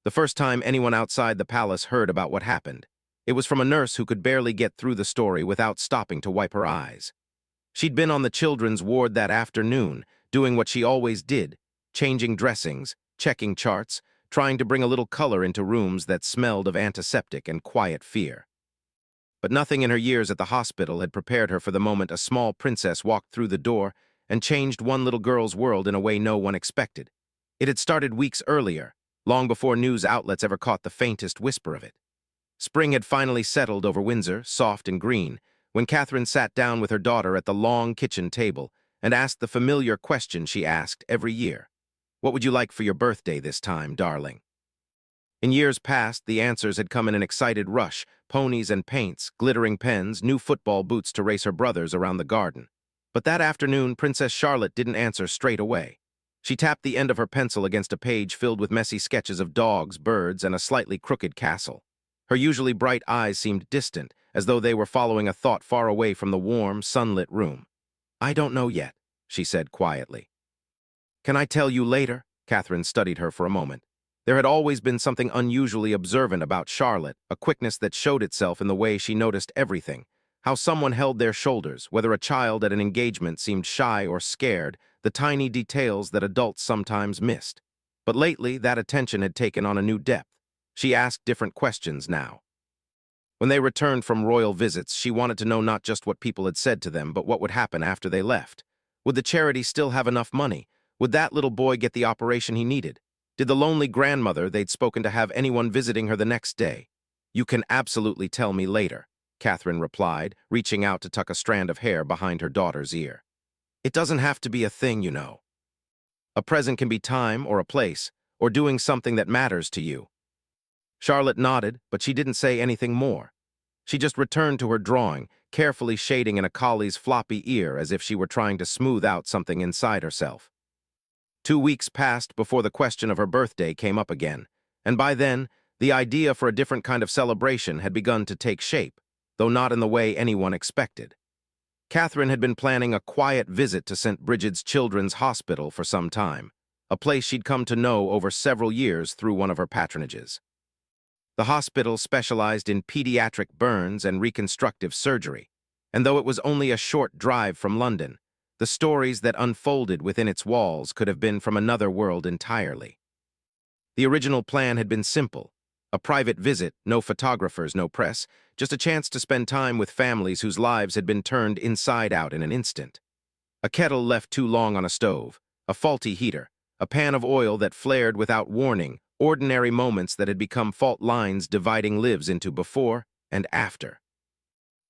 The first time anyone outside the palace heard about what happened. It was from a nurse who could barely get through the story without stopping to wipe her eyes. She'd been on the children's ward that afternoon, doing what she always did, changing dressings, checking charts, trying to bring a little color into rooms that smelled of antiseptic and quiet fear. But nothing in her years at the hospital had prepared her for the moment a small princess walked through the door and changed one little girl's world in a way no one expected. It had started weeks earlier, long before news outlets ever caught the faintest whisper of it. Spring had finally settled over Windsor, soft and green, when Catherine sat down with her daughter at the long kitchen table and asked the familiar question she asked every year. "What would you like for your birthday this time, darling?" In years past, the answers had come in an excited rush, ponies and paints, glittering pens, new football boots to race her brothers around the garden. But that afternoon, Princess Charlotte didn't answer straight away. She tapped the end of her pencil against a page filled with messy sketches of dogs, birds, and a slightly crooked castle. Her usually bright eyes seemed distant, as though they were following a thought far away from the warm, sunlit room. "I don't know yet," she said quietly. "Can I tell you later?" Catherine studied her for a moment. There had always been something unusually observant about Charlotte, a quickness that showed itself in the way she noticed everything. How someone held their shoulders, whether a child at an engagement seemed shy or scared, the tiny details that adults sometimes missed. But lately, that attention had taken on a new depth. She asked different questions now. When they returned from royal visits, she wanted to know not just what people had said to them, but what would happen after they left. Would the charity still have enough money? Would that little boy get the operation he needed? Did the lonely grandmother they'd spoken to have anyone visiting her the next day? "You can absolutely tell me later," Catherine replied, reaching out to tuck a strand of hair behind her daughter's ear. "It doesn't have to be a thing, you know. A present can be time or a place, or doing something that matters to you." Charlotte nodded, but she didn't say anything more. She just returned to her drawing, carefully shading in a collie's floppy ear as if she were trying to smooth out something inside herself. 2 weeks passed before the question of her birthday came up again, and by then, the idea for a different kind of celebration had begun to take shape, though not in the way anyone expected. Catherine had been planning a quiet visit to St. Brigid's Children's Hospital for some time, a place she'd come to know over several years through one of her patronages. The hospital specialized in pediatric burns and reconstructive surgery, and though it was only a short drive from London, the stories that unfolded within its walls could have been from another world entirely. The original plan had been simple: a private visit, no photographers, no press, just a chance to spend time with families whose lives had been turned inside out in an instant. A kettle left too long on a stove, a faulty heater, a pan of oil that flared without warning, ordinary moments that had become fault lines dividing lives into before and after.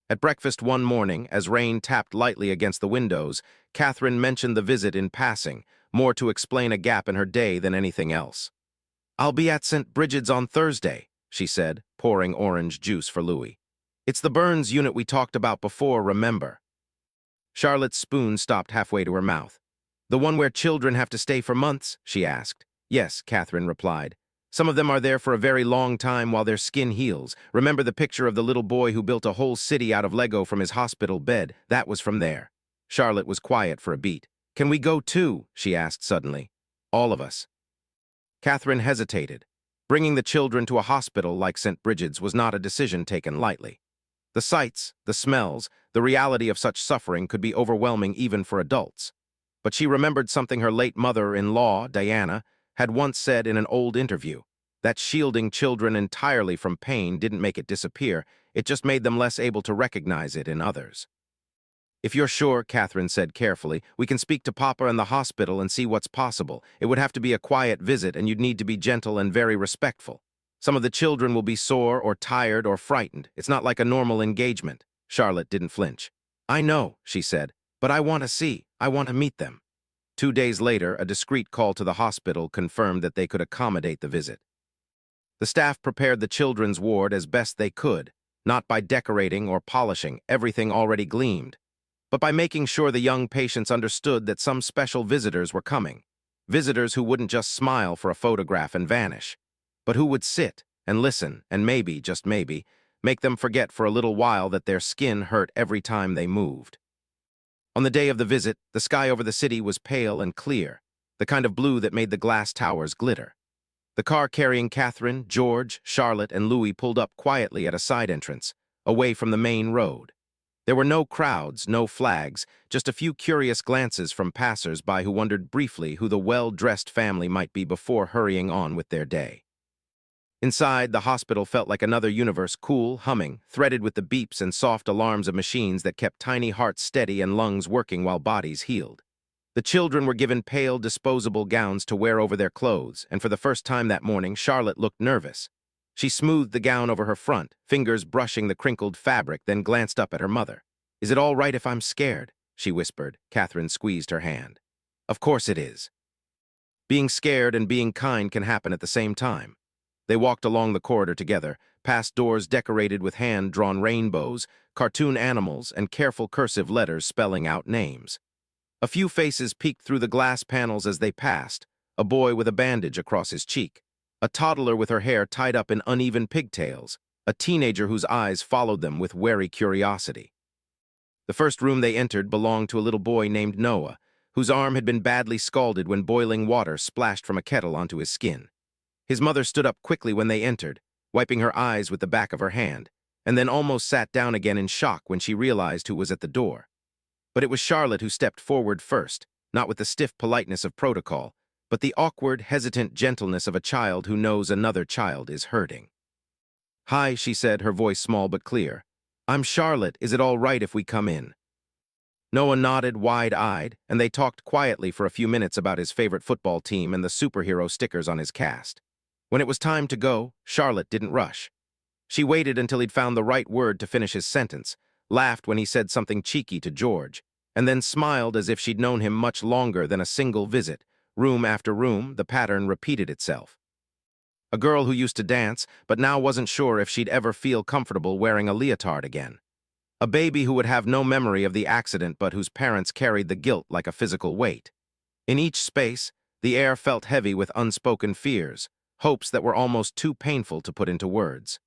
At breakfast one morning, as rain tapped lightly against the windows, Catherine mentioned the visit in passing, more to explain a gap in her day than anything else. "I'll be at St. Brigid's on Thursday," she said, pouring orange juice for Louis. "It's the burns unit we talked about before, remember?" Charlotte's spoon stopped halfway to her mouth. "The one where children have to stay for months?" she asked. "Yes," Catherine replied. "Some of them are there for a very long time while their skin heals. Remember the picture of the little boy who built a whole city out of Lego from his hospital bed? That was from there." Charlotte was quiet for a beat. "Can we go too?" she asked suddenly. "All of us." Catherine hesitated. Bringing the children to a hospital like St. Brigid's was not a decision taken lightly. The sights, the smells, the reality of such suffering could be overwhelming even for adults. But she remembered something her late mother-in-law, Diana, had once said in an old interview, that shielding children entirely from pain didn't make it disappear, it just made them less able to recognize it in others. "If you're sure," Catherine said carefully, "we can speak to Papa and the hospital and see what's possible. It would have to be a quiet visit, and you'd need to be gentle and very respectful. Some of the children will be sore or tired or frightened. It's not like a normal engagement." Charlotte didn't flinch. "I know," she said, "but I want to see. I want to meet them." 2 days later, a discreet call to the hospital confirmed that they could accommodate the visit. The staff prepared the children's ward as best they could, not by decorating or polishing, everything already gleamed, but by making sure the young patients understood that some special visitors were coming. Visitors who wouldn't just smile for a photograph and vanish, but who would sit and listen and maybe, just maybe, make them forget for a little while that their skin hurt every time they moved. On the day of the visit, the sky over the city was pale and clear, the kind of blue that made the glass towers glitter. The car carrying Catherine, George, Charlotte, and Louis pulled up quietly at a side entrance, away from the main road. There were no crowds, no flags, just a few curious glances from passers-by who wondered briefly who the well-dressed family might be before hurrying on with their day. Inside, the hospital felt like another universe, cool, humming, threaded with the beeps and soft alarms of machines that kept tiny hearts steady and lungs working while bodies healed. The children were given pale, disposable gowns to wear over their clothes, and for the first time that morning, Charlotte looked nervous. She smoothed the gown over her front, fingers brushing the crinkled fabric, then glanced up at her mother. "Is it all right if I'm scared?" she whispered. Catherine squeezed her hand. "Of course it is." Being scared and being kind can happen at the same time. They walked along the corridor together, past doors decorated with hand-drawn rainbows, cartoon animals, and careful cursive letters spelling out names. A few faces peeked through the glass panels as they passed, a boy with a bandage across his cheek, a toddler with her hair tied up in uneven pigtails, a teenager whose eyes followed them with wary curiosity. The first room they entered belonged to a little boy named Noah, whose arm had been badly scalded when boiling water splashed from a kettle onto his skin. His mother stood up quickly when they entered, wiping her eyes with the back of her hand, and then almost sat down again in shock when she realized who was at the door. But it was Charlotte who stepped forward first, not with the stiff politeness of protocol, but the awkward, hesitant gentleness of a child who knows another child is hurting. "Hi," she said, her voice small but clear. "I'm Charlotte. Is it all right if we come in?" Noah nodded, wide-eyed, and they talked quietly for a few minutes about his favorite football team and the superhero stickers on his cast. When it was time to go, Charlotte didn't rush. She waited until he'd found the right word to finish his sentence, laughed when he said something cheeky to George, and then smiled as if she'd known him much longer than a single visit. Room after room, the pattern repeated itself. A girl who used to dance, but now wasn't sure if she'd ever feel comfortable wearing a leotard again. A baby who would have no memory of the accident but whose parents carried the guilt like a physical weight. In each space, the air felt heavy with unspoken fears, hopes that were almost too painful to put into words.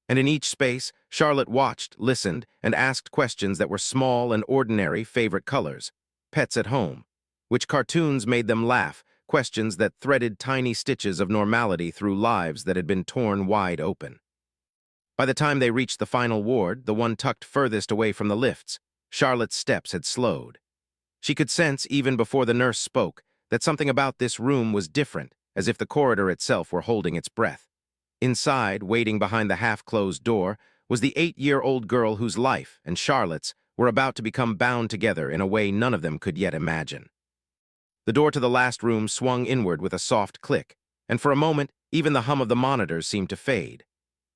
And in each space, Charlotte watched, listened, and asked questions that were small and ordinary favorite colors, pets at home, which cartoons made them laugh, questions that threaded tiny stitches of normality through lives that had been torn wide open. By the time they reached the final ward, the one tucked furthest away from the lifts, Charlotte's steps had slowed. She could sense, even before the nurse spoke, that something about this room was different, as if the corridor itself were holding its breath. Inside, waiting behind the half-closed door, was the 8-year-old girl whose life and Charlotte's were about to become bound together in a way none of them could yet imagine. The door to the last room swung inward with a soft click, and for a moment, even the hum of the monitors seemed to fade.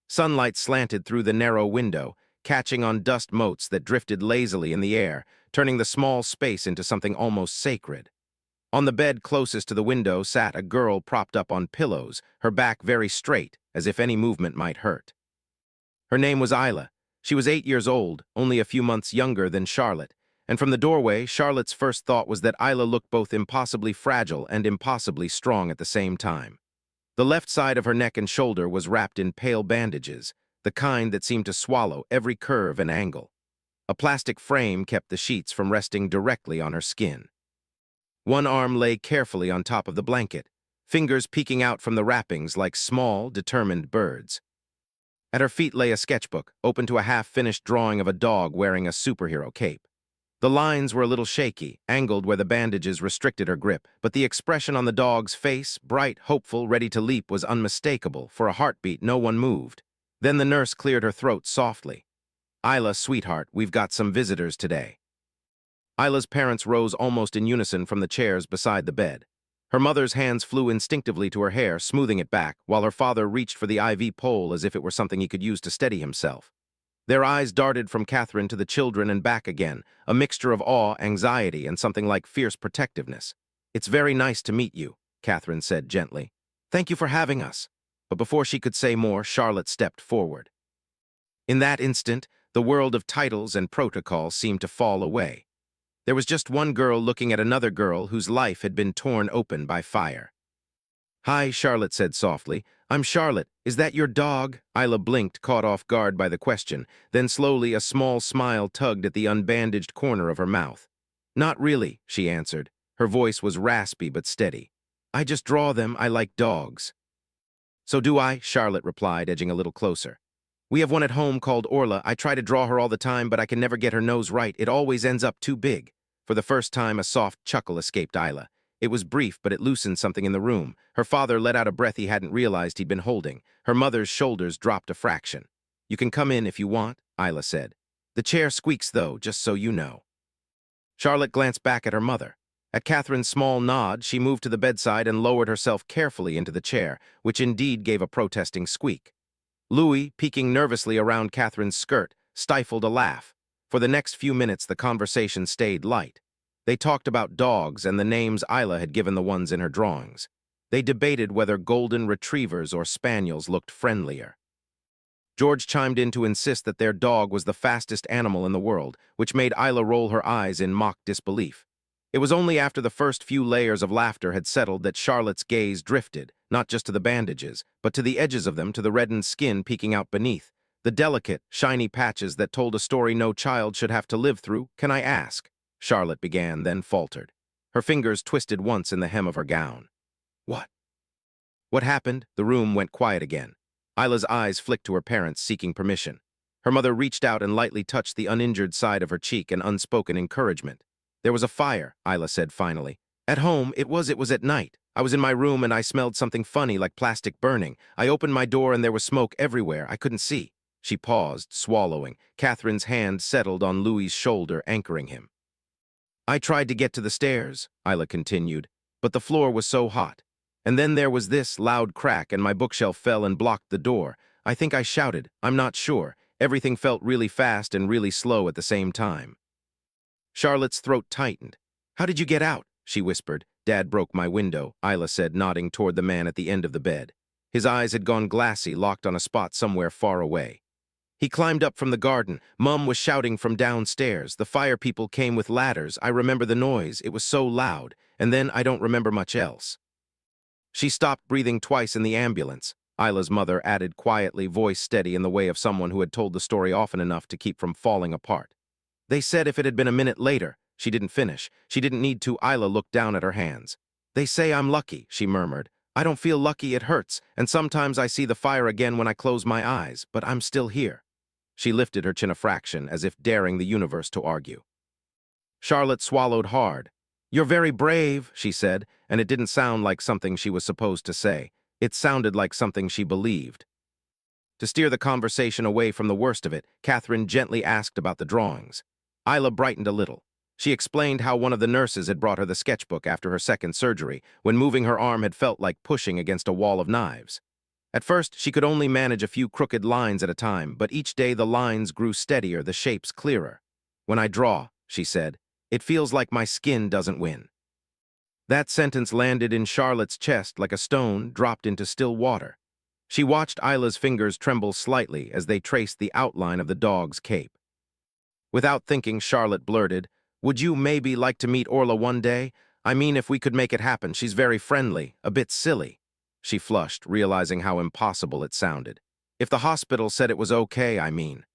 Sunlight slanted through the narrow window, catching on dust motes that drifted lazily in the air, turning the small space into something almost sacred. On the bed closest to the window sat a girl propped up on pillows, her back very straight, as if any movement might hurt. Her name was Isla. She was 8 years old, only a few months younger than Charlotte, and from the doorway, Charlotte's first thought was that Isla looked both impossibly fragile and impossibly strong at the same time. The left side of her neck and shoulder was wrapped in pale bandages, the kind that seemed to swallow every curve and angle. A plastic frame kept the sheets from resting directly on her skin. One arm lay carefully on top of the blanket, fingers peeking out from the wrappings like small, determined birds. At her feet lay a sketchbook, open to a half-finished drawing of a dog wearing a superhero cape. The lines were a little shaky, angled where the bandages restricted her grip, but the expression on the dog's face, bright, hopeful, ready to leap, was unmistakable. For a heartbeat, no one moved. Then the nurse cleared her throat softly. "Isla, sweetheart, we've got some visitors today." Isla's parents rose almost in unison from the chairs beside the bed. Her mother's hands flew instinctively to her hair, smoothing it back, while her father reached for the IV pole as if it were something he could use to steady himself. Their eyes darted from Catherine to the children and back again, a mixture of awe, anxiety, and something like fierce protectiveness. "It's very nice to meet you," Catherine said gently. "Thank you for having us." But before she could say more, Charlotte stepped forward. In that instant, the world of titles and protocol seemed to fall away. There was just one girl looking at another girl whose life had been torn open by fire. "Hi," Charlotte said softly. "I'm Charlotte. Is that your dog?" Isla blinked, caught off guard by the question. Then slowly a small smile tugged at the unbandaged corner of her mouth. "Not really," she answered. Her voice was raspy but steady. "I just draw them. I like dogs." So do I, Charlotte replied, edging a little closer. We have one at home called Orla. I try to draw her all the time, but I can never get her nose right. It always ends up too big. For the first time, a soft chuckle escaped Isla. It was brief, but it loosened something in the room. Her father let out a breath he hadn't realized he'd been holding. Her mother's shoulders dropped a fraction. You can come in if you want, Isla said. The chair squeaks, though, just so you know. Charlotte glanced back at her mother. At Catherine's small nod, she moved to the bedside and lowered herself carefully into the chair, which indeed gave a protesting squeak. Louis, peeking nervously around Catherine's skirt, stifled a laugh. For the next few minutes, the conversation stayed light. They talked about dogs and the names Isla had given the ones in her drawings. They debated whether golden retrievers or spaniels looked friendlier. George chimed in to insist that their dog was the fastest animal in the world, which made Isla roll her eyes in mock disbelief. It was only after the first few layers of laughter had settled that Charlotte's gaze drifted, not just to the bandages, but to the edges of them, to the reddened skin peeking out beneath, the delicate, shiny patches that told a story no child should have to live through. Can I ask? Charlotte began, then faltered. Her fingers twisted once in the hem of her gown. What? What happened? The room went quiet again. Isla's eyes flicked to her parents, seeking permission. Her mother reached out and lightly touched the uninjured side of her cheek, an unspoken encouragement. There was a fire, Isla said finally. At home, it was at night. I was in my room and I smelled something funny like plastic burning. I opened my door and there was smoke everywhere. I couldn't see. She paused, swallowing. Catherine's hand settled on Louis's shoulder, anchoring him. I tried to get to the stairs, Isla continued, but the floor was so hot. And then there was this loud crack and my bookshelf fell and blocked the door. I think I shouted. I'm not sure. Everything felt really fast and really slow at the same time. Charlotte's throat tightened. How did you get out? She whispered. Dad broke my window, Isla said, nodding toward the man at the end of the bed. His eyes had gone glassy, locked on a spot somewhere far away. He climbed up from the garden. Mum was shouting from downstairs. The fire people came with ladders. I remember the noise. It was so loud. And then I don't remember much else. She stopped breathing twice in the ambulance. Isla's mother added quietly, voice steady in the way of someone who had told the story often enough to keep from falling apart. They said if it had been a minute later. She didn't finish. She didn't need to. Isla looked down at her hands. They say I'm lucky, she murmured. I don't feel lucky, it hurts, and sometimes I see the fire again when I close my eyes, but I'm still here. She lifted her chin a fraction, as if daring the universe to argue. Charlotte swallowed hard. You're very brave, she said, and it didn't sound like something she was supposed to say. It sounded like something she believed. To steer the conversation away from the worst of it, Catherine gently asked about the drawings. Isla brightened a little. She explained how one of the nurses had brought her the sketchbook after her second surgery, when moving her arm had felt like pushing against a wall of knives. At first, she could only manage a few crooked lines at a time, but each day the lines grew steadier, the shapes clearer. When I draw, she said, it feels like my skin doesn't win. That sentence landed in Charlotte's chest like a stone dropped into still water. She watched Isla's fingers tremble slightly as they traced the outline of the dog's cape. Without thinking, Charlotte blurted, Would you maybe like to meet Orla one day? I mean, if we could make it happen. She's very friendly, a bit silly. She flushed, realizing how impossible it sounded. If the hospital said it was okay, I mean.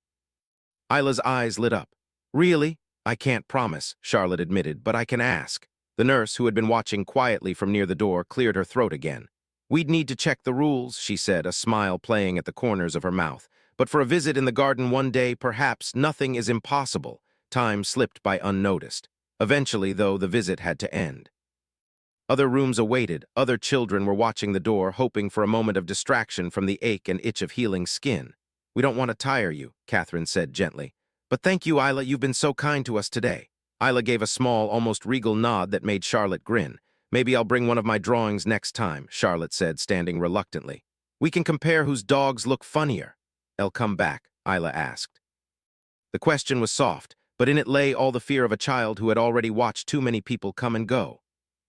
Isla's eyes lit up. Really? I can't promise, Charlotte admitted, but I can ask. The nurse, who had been watching quietly from near the door, cleared her throat again. We'd need to check the rules, she said, a smile playing at the corners of her mouth. But for a visit in the garden one day, perhaps nothing is impossible. Time slipped by unnoticed. Eventually, though, the visit had to end. Other rooms awaited. Other children were watching the door, hoping for a moment of distraction from the ache and itch of healing skin. We don't want to tire you, Catherine said gently. But thank you, Isla, you've been so kind to us today. Isla gave a small, almost regal nod that made Charlotte grin. Maybe I'll bring one of my drawings next time, Charlotte said, standing reluctantly. We can compare whose dogs look funnier. I'll come back, Isla asked. The question was soft, but in it lay all the fear of a child who had already watched too many people come and go.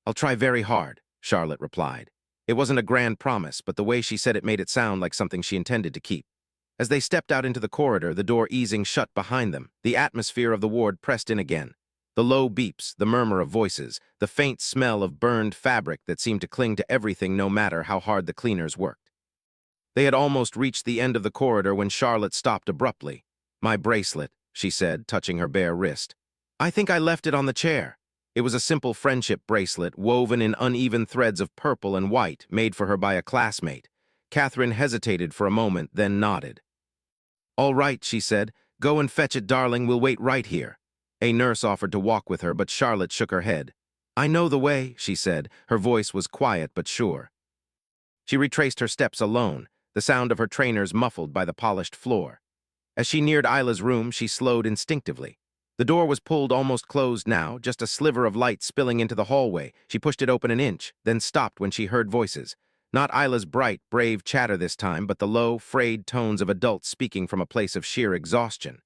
I'll try very hard, Charlotte replied. It wasn't a grand promise, but the way she said it made it sound like something she intended to keep. As they stepped out into the corridor, the door easing shut behind them, the atmosphere of the ward pressed in again. The low beeps, the murmur of voices, the faint smell of burned fabric that seemed to cling to everything no matter how hard the cleaners worked. They had almost reached the end of the corridor when Charlotte stopped abruptly. My bracelet, she said, touching her bare wrist. I think I left it on the chair. It was a simple friendship bracelet, woven in uneven threads of purple and white, made for her by a classmate. Catherine hesitated for a moment, then nodded. "All right," she said. "Go and fetch it, darling. We'll wait right here." A nurse offered to walk with her, but Charlotte shook her head. "I know the way," she said. Her voice was quiet but sure. She retraced her steps alone, the sound of her trainers muffled by the polished floor. As she neared Isla's room, she slowed instinctively. The door was pulled almost closed now, just a sliver of light spilling into the hallway. She pushed it open an inch, then stopped when she heard voices. Not Isla's bright, brave chatter this time, but the low, frayed tones of adults speaking from a place of sheer exhaustion.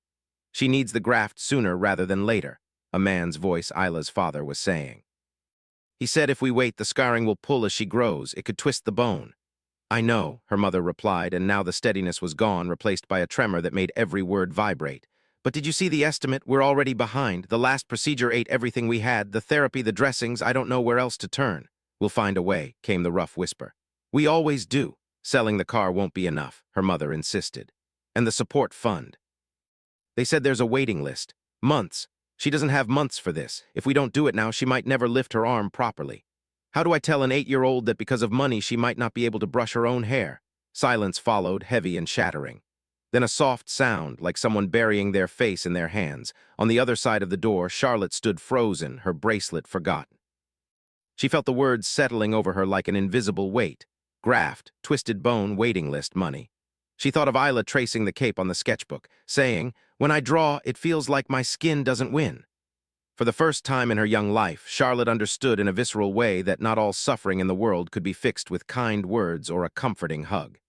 "She needs the graft sooner rather than later," a man's voice, Isla's father, was saying. "He said if we wait, the scarring will pull as she grows. It could twist the bone." "I know," her mother replied, and now the steadiness was gone, replaced by a tremor that made every word vibrate. "But did you see the estimate? We're already behind. The last procedure ate everything we had, the therapy, the dressings. I don't know where else to turn." "We'll find a way," came the rough whisper. "We always do." "Selling the car won't be enough," her mother insisted. "And the support fund." "They said there's a waiting list. Months. She doesn't have months for this. If we don't do it now, she might never lift her arm properly. How do I tell an 8-year-old that because of money she might not be able to brush her own hair?" Silence followed, heavy and shattering. Then a soft sound, like someone burying their face in their hands. On the other side of the door, Charlotte stood frozen, her bracelet forgotten. She felt the words settling over her like an invisible weight. Graft, twisted bone, waiting list, money. She thought of Isla tracing the cape on the sketchbook, saying, "When I draw, it feels like my skin doesn't win." For the first time in her young life, Charlotte understood in a visceral way that not all suffering in the world could be fixed with kind words or a comforting hug.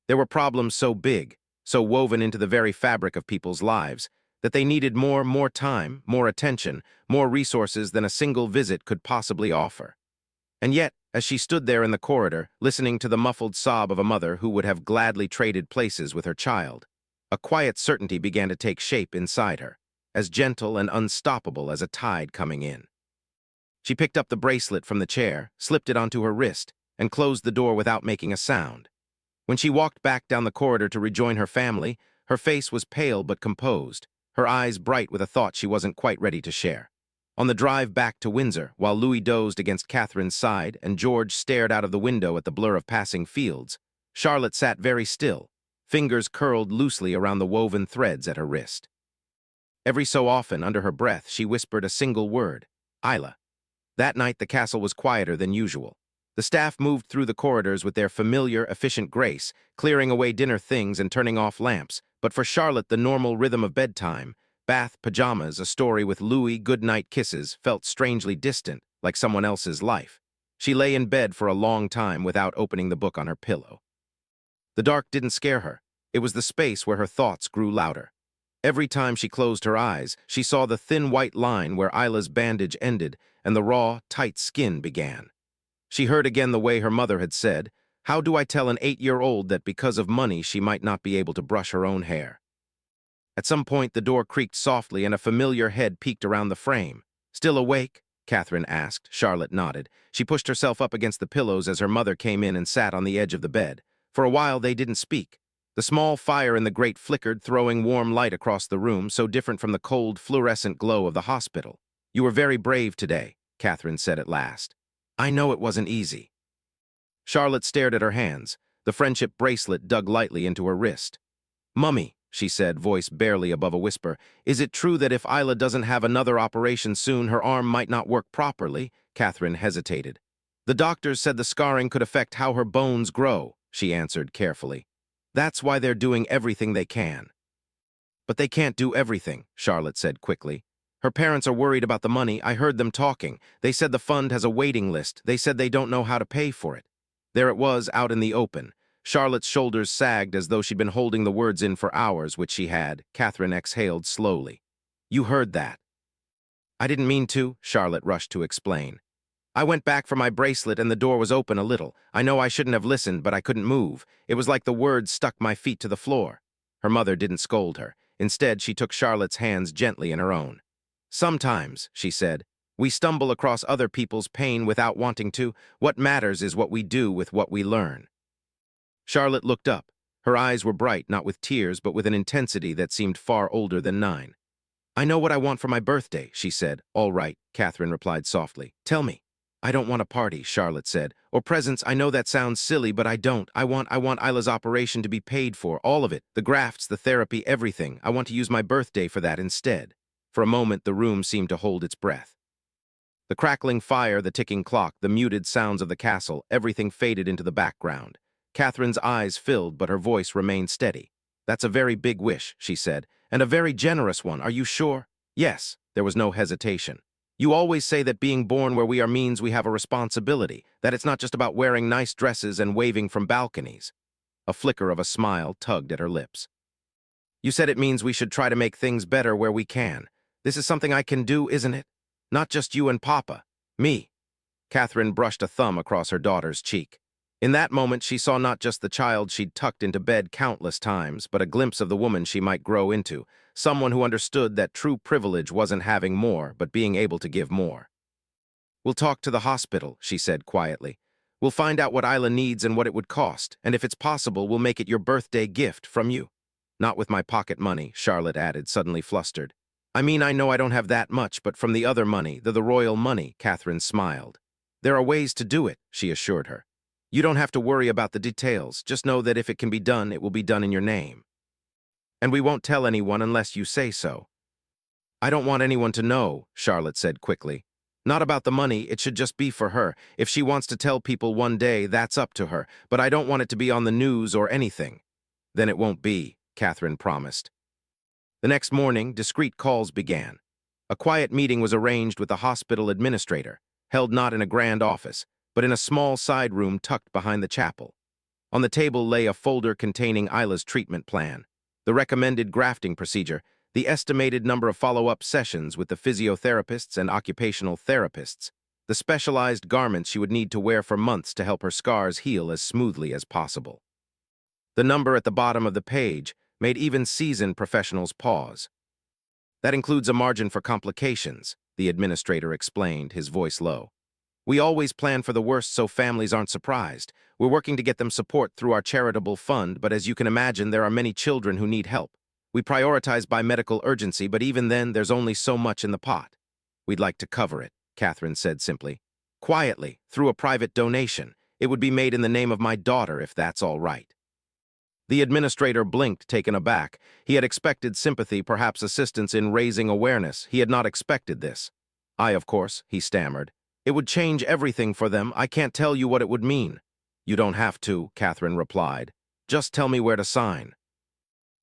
There were problems so big, so woven into the very fabric of people's lives, that they needed more time, more attention, more resources than a single visit could possibly offer. And yet, as she stood there in the corridor, listening to the muffled sob of a mother who would have gladly traded places with her child, a quiet certainty began to take shape inside her, as gentle and unstoppable as a tide coming in. She picked up the bracelet from the chair, slipped it onto her wrist, and closed the door without making a sound. When she walked back down the corridor to rejoin her family, her face was pale but composed, her eyes bright with a thought she wasn't quite ready to share. On the drive back to Windsor, while Louis dozed against Catherine's side and George stared out of the window at the blur of passing fields, Charlotte sat very still, fingers curled loosely around the woven threads at her wrist. Every so often, under her breath, she whispered a single word, "Isla." That night, the castle was quieter than usual. The staff moved through the corridors with their familiar, efficient grace, clearing away dinner things and turning off lamps. But for Charlotte, the normal rhythm of bedtime, bath, pajamas, a story with Louis, goodnight kisses, felt strangely distant, like someone else's life. She lay in bed for a long time without opening the book on her pillow. The dark didn't scare her. It was the space where her thoughts grew louder. Every time she closed her eyes, she saw the thin white line where Isla's bandage ended and the raw, tight skin began. She heard again the way her mother had said, "How do I tell an 8-year-old that because of money she might not be able to brush her own hair?" At some point, the door creaked softly and a familiar head peeked around the frame. "Still awake?" Catherine asked. Charlotte nodded. She pushed herself up against the pillows as her mother came in and sat on the edge of the bed. For a while, they didn't speak. The small fire in the grate flickered, throwing warm light across the room, so different from the cold, fluorescent glow of the hospital. "You were very brave today," Catherine said at last. "I know it wasn't easy." Charlotte stared at her hands. The friendship bracelet dug lightly into her wrist. "Mummy," she said, voice barely above a whisper, "is it true that if Isla doesn't have another operation soon, her arm might not work properly?" Catherine hesitated. "The doctors said the scarring could affect how her bones grow," she answered carefully. "That's why they're doing everything they can." "But they can't do everything," Charlotte said quickly. "Her parents are worried about the money. I heard them talking. They said the fund has a waiting list. They said they don't know how to pay for it." There it was, out in the open. Charlotte's shoulders sagged as though she'd been holding the words in for hours, which she had. Catherine exhaled slowly. "You heard that." "I didn't mean to," Charlotte rushed to explain. "I went back for my bracelet and the door was open a little. I know I shouldn't have listened, but I couldn't move. It was like the words stuck my feet to the floor." Her mother didn't scold her. Instead, she took Charlotte's hands gently in her own. "Sometimes," she said, "we stumble across other people's pain without wanting to. What matters is what we do with what we learn." Charlotte looked up. Her eyes were bright, not with tears, but with an intensity that seemed far older than 9. "I know what I want for my birthday," she said. "All right," Catherine replied softly. "Tell me." I don't want a party, Charlotte said. Or presents, I know that sounds silly, but I don't. I want Isla's operation to be paid for, all of it. The grafts, the therapy, everything. I want to use my birthday for that instead. For a moment, the room seemed to hold its breath. The crackling fire, the ticking clock, the muted sounds of the castle, everything faded into the background. Catherine's eyes filled, but her voice remained steady. That's a very big wish, she said, and a very generous one. Are you sure? Yes, there was no hesitation. You always say that being born where we are means we have a responsibility, that it's not just about wearing nice dresses and waving from balconies. A flicker of a smile tugged at her lips. You said it means we should try to make things better where we can. This is something I can do, isn't it? Not just you and Papa. Me. Catherine brushed a thumb across her daughter's cheek. In that moment, she saw not just the child she'd tucked into bed countless times, but a glimpse of the woman she might grow into, someone who understood that true privilege wasn't having more, but being able to give more. We'll talk to the hospital, she said quietly. We'll find out what Isla needs and what it would cost, and if it's possible, we'll make it your birthday gift from you. Not with my pocket money, Charlotte added, suddenly flustered. I mean, I know I don't have that much, but from the other money, the royal money, Catherine smiled. There are ways to do it, she assured her. You don't have to worry about the details, just know that if it can be done, it will be done in your name. And we won't tell anyone unless you say so. I don't want anyone to know, Charlotte said quickly. Not about the money, it should just be for her. If she wants to tell people one day, that's up to her, but I don't want it to be on the news or anything. Then it won't be, Catherine promised. The next morning, discreet calls began. A quiet meeting was arranged with the hospital administrator, held not in a grand office, but in a small side room tucked behind the chapel. On the table lay a folder containing Isla's treatment plan, the recommended grafting procedure, the estimated number of follow-up sessions with the physiotherapists and occupational therapists, the specialized garments she would need to wear for months to help her scars heal as smoothly as possible. The number at the bottom of the page made even seasoned professionals pause. That includes a margin for complications, the administrator explained, his voice low. We always plan for the worst so families aren't surprised. We're working to get them support through our charitable fund, but as you can imagine, there are many children who need help. We prioritize by medical urgency, but even then, there's only so much in the pot. We'd like to cover it, Catherine said simply. Quietly, through a private donation. It would be made in the name of my daughter, if that's all right. The administrator blinked, taken aback. He had expected sympathy, perhaps assistance in raising awareness. He had not expected this. Of course, he stammered. It would change everything for them. I can't tell you what it would mean. You don't have to, Catherine replied. Just tell me where to sign.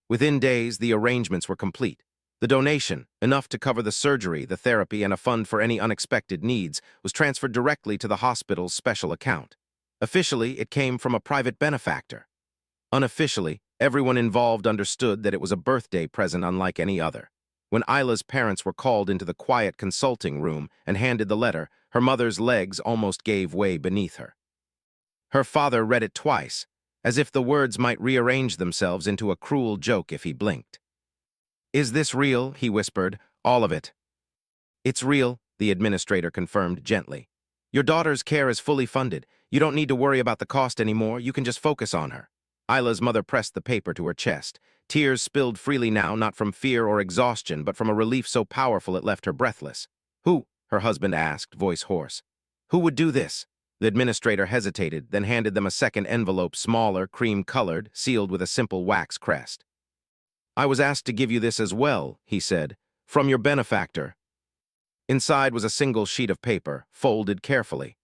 Within days, the arrangements were complete. The donation, enough to cover the surgery, the therapy, and a fund for any unexpected needs, was transferred directly to the hospital's special account. Officially, it came from a private benefactor. Unofficially, everyone involved understood that it was a birthday present unlike any other. When Isla's parents were called into the quiet consulting room and handed the letter, her mother's legs almost gave way beneath her. Her father read it twice, as if the words might rearrange themselves into a cruel joke if he blinked. Is this real? He whispered. All of it. It's real, the administrator confirmed gently. Your daughter's care is fully funded. You don't need to worry about the cost anymore. You can just focus on her. Isla's mother pressed the paper to her chest. Tears spilled freely now, not from fear or exhaustion, but from a relief so powerful it left her breathless. Who? Her husband asked, voice hoarse. Who would do this? The administrator hesitated, then handed them a second envelope, smaller, cream-colored, sealed with a simple wax crest. I was asked to give you this as well, he said, from your benefactor. Inside was a single sheet of paper, folded carefully.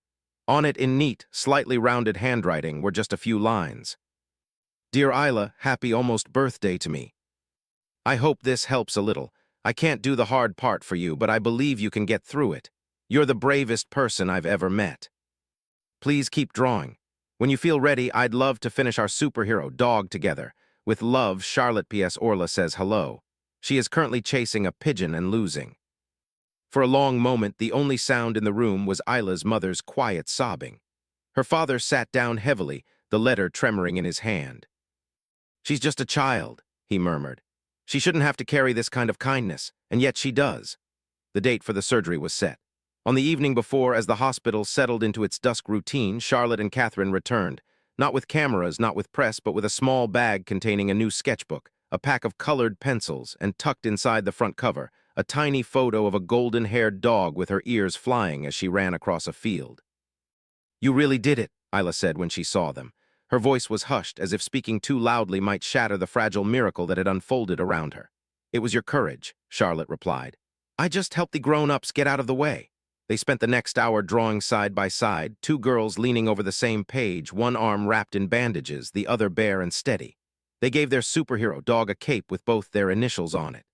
On it, in neat, slightly rounded handwriting, were just a few lines. Dear Isla, happy almost birthday to me. I hope this helps a little. I can't do the hard part for you, but I believe you can get through it. You're the bravest person I've ever met. Please keep drawing. When you feel ready, I'd love to finish our superhero dog together. With love, Charlotte. P.S. Orla says hello. She is currently chasing a pigeon and losing. For a long moment, the only sound in the room was Isla's mother's quiet sobbing. Her father sat down heavily, the letter tremoring in his hand. She's just a child, he murmured. She shouldn't have to carry this kind of kindness, and yet she does. The date for the surgery was set. On the evening before, as the hospital settled into its dusk routine, Charlotte and Catherine returned, not with cameras, not with press, but with a small bag containing a new sketchbook, a pack of colored pencils, and tucked inside the front cover, a tiny photo of a golden-haired dog with her ears flying as she ran across a field. "You really did it," Isla said when she saw them. Her voice was hushed, as if speaking too loudly might shatter the fragile miracle that had unfolded around her. "It was your courage," Charlotte replied. "I just helped the grown-ups get out of the way." They spent the next hour drawing side by side, two girls leaning over the same page, one arm wrapped in bandages, the other bare and steady. They gave their superhero dog a cape with both their initials on it.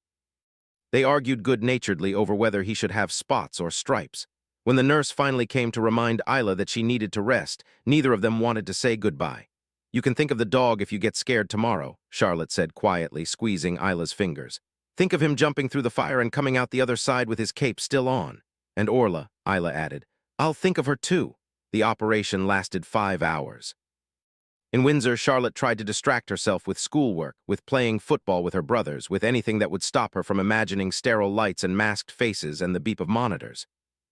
They argued good-naturedly over whether he should have spots or stripes. When the nurse finally came to remind Isla that she needed to rest, neither of them wanted to say goodbye. "You can think of the dog if you get scared tomorrow," Charlotte said quietly, squeezing Isla's fingers. "Think of him jumping through the fire and coming out the other side with his cape still on." "And Orla," Isla added. "I'll think of her too." The operation lasted 5 hours. In Windsor, Charlotte tried to distract herself with schoolwork, with playing football with her brothers, with anything that would stop her from imagining sterile lights and masked faces and the beep of monitors.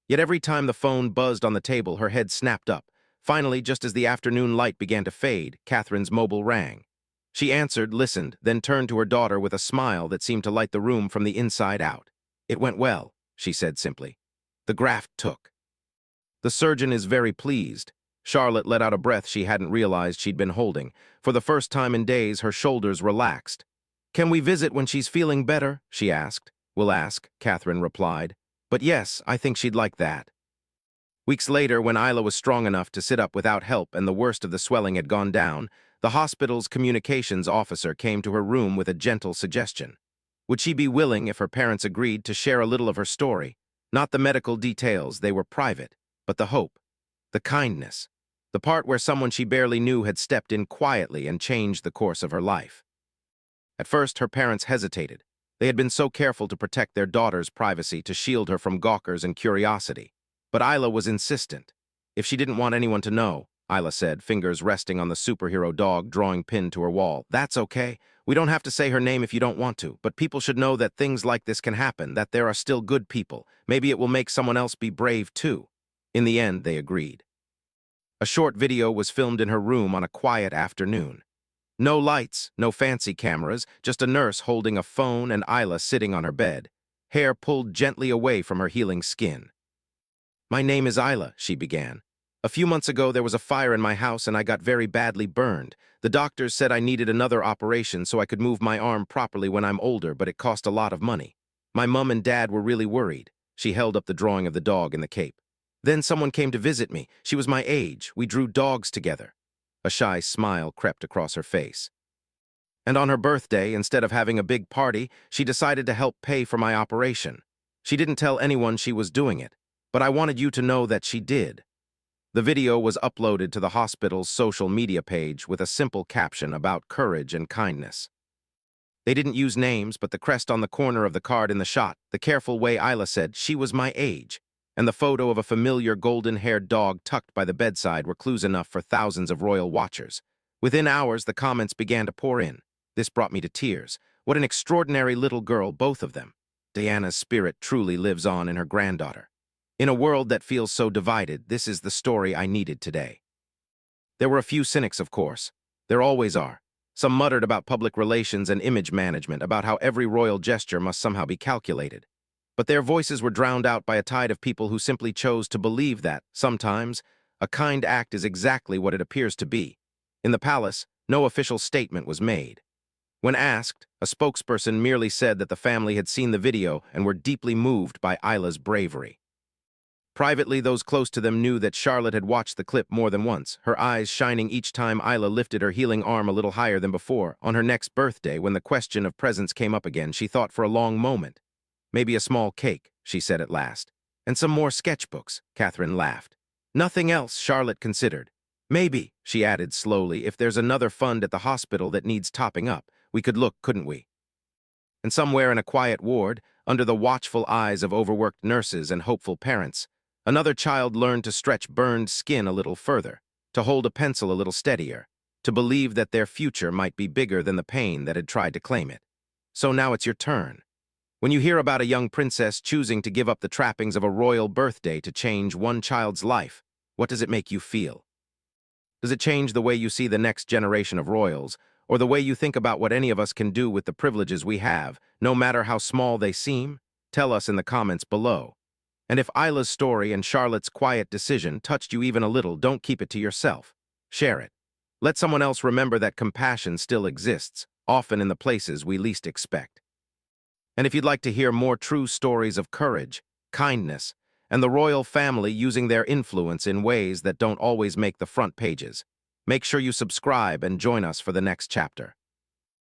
Yet every time the phone buzzed on the table, her head snapped up. Finally, just as the afternoon light began to fade, Catherine's mobile rang. She answered, listened, then turned to her daughter with a smile that seemed to light the room from the inside out. "It went well," she said simply. "The graft took. The surgeon is very pleased." Charlotte let out a breath she hadn't realized she'd been holding. For the first time in days, her shoulders relaxed. "Can we visit when she's feeling better?" she asked. "We'll ask," Catherine replied. "But yes, I think she'd like that." Weeks later, when Isla was strong enough to sit up without help and the worst of the swelling had gone down, the hospital's communications officer came to her room with a gentle suggestion. Would she be willing, if her parents agreed, to share a little of her story? Not the medical details, they were private, but the hope, the kindness, the part where someone she barely knew had stepped in quietly and changed the course of her life. At first, her parents hesitated. They had been so careful to protect their daughter's privacy, to shield her from gawkers and curiosity. But Isla was insistent. "If she didn't want anyone to know," Isla said, fingers resting on the superhero dog drawing pinned to her wall, "that's okay. We don't have to say her name if you don't want to, but people should know that things like this can happen, that there are still good people. Maybe it will make someone else be brave too." In the end, they agreed. A short video was filmed in her room on a quiet afternoon. No lights, no fancy cameras, just a nurse holding a phone and Isla sitting on her bed, hair pulled gently away from her healing skin. "My name is Isla," she began. "A few months ago there was a fire in my house and I got very badly burned. The doctors said I needed another operation so I could move my arm properly when I'm older, but it cost a lot of money. My mom and dad were really worried." She held up the drawing of the dog in the cape. "Then someone came to visit me. She was my age. We drew dogs together." A shy smile crept across her face. "And on her birthday, instead of having a big party, she decided to help pay for my operation. She didn't tell anyone she was doing it, but I wanted you to know that she did." The video was uploaded to the hospital's social media page with a simple caption about courage and kindness. They didn't use names, but the crest on the corner of the card in the shot, the careful way Isla said, "She was my age," and the photo of a familiar golden-haired dog tucked by the bedside were clues enough for thousands of royal watchers. Within hours, the comments began to pour in. "This brought me to tears. What an extraordinary little girl, both of them. Diana's spirit truly lives on in her granddaughter. In a world that feels so divided, this is the story I needed today." There were a few cynics, of course. There always are. Some muttered about public relations and image management, about how every royal gesture must somehow be calculated. But their voices were drowned out by a tide of people who simply chose to believe that, sometimes, a kind act is exactly what it appears to be. In the palace, no official statement was made. When asked, a spokesperson merely said that the family had seen the video and were deeply moved by Isla's bravery. Privately, those close to them knew that Charlotte had watched the clip more than once, her eyes shining each time Isla lifted her healing arm a little higher than before. On her next birthday, when the question of presents came up again, she thought for a long moment. "Maybe a small cake," she said at last. "And some more sketchbooks," Catherine laughed. "Nothing else," Charlotte considered. "Maybe," she added slowly, "if there's another fund at the hospital that needs topping up, we could look, couldn't we?" And somewhere in a quiet ward, under the watchful eyes of overworked nurses and hopeful parents, another child learned to stretch burned skin a little further, to hold a pencil a little steadier, to believe that their future might be bigger than the pain that had tried to claim it. So now it's your turn. When you hear about a young princess choosing to give up the trappings of a royal birthday to change one child's life, what does it make you feel? Does it change the way you see the next generation of royals, or the way you think about what any of us can do with the privileges we have, no matter how small they seem? Tell us in the comments below. And if Isla's story and Charlotte's quiet decision touched you even a little, don't keep it to yourself. Share it. Let someone else remember that compassion still exists, often in the places we least expect. And if you'd like to hear more true stories of courage, kindness, and the royal family using their influence in ways that don't always make the front pages, make sure you subscribe and join us for the next chapter.